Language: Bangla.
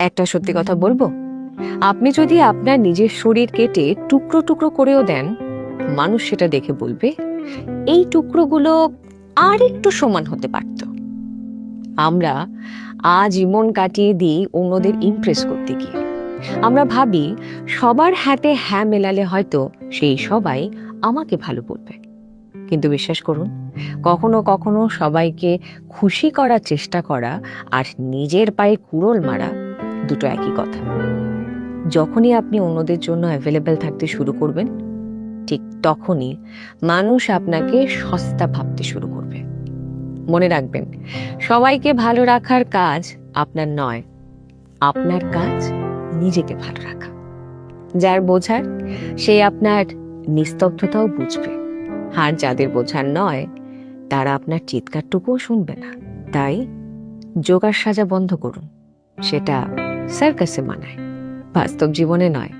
একটা সত্যি কথা বলবো, আপনি যদি আপনার নিজের শরীর কেটে টুকরো টুকরো করেও দেন, মানুষ সেটা দেখে বলবে এই টুকরোগুলো আর একটু সমান হতে পারত। আমরা আজীবন কাটিয়ে দিই অন্যদের ইমপ্রেস করতে গিয়ে। আমরা ভাবি সবার হাতে হ্যাঁ মেলালে হয়তো সেই সবাই আমাকে ভালো বলবে। কিন্তু বিশ্বাস করুন, কখনো কখনো সবাইকে খুশি করার চেষ্টা করা আর নিজের পায়ে কুড়োল মারা দুটো একই কথা। যখনই আপনি অন্যদের জন্য অ্যাভেলেবেল থাকতে শুরু করবেন, ঠিক তখনই মানুষ আপনাকে সস্তা ভাবতে শুরু করবে। মনে রাখবেন, সবাইকে ভালো রাখার কাজ আপনার নয়, আপনার কাজ নিজেকে ভালো রাখা। যার বোঝার সে আপনার নিস্তব্ধতাও বুঝবে, আর যাদের বোঝার নয় তারা আপনার চিৎকারটুকুও শুনবে না। তাই জোগাড় সাজা বন্ধ করুন। সেটা সার্কাসে মানায়, বাস্তব জীবনে নয়।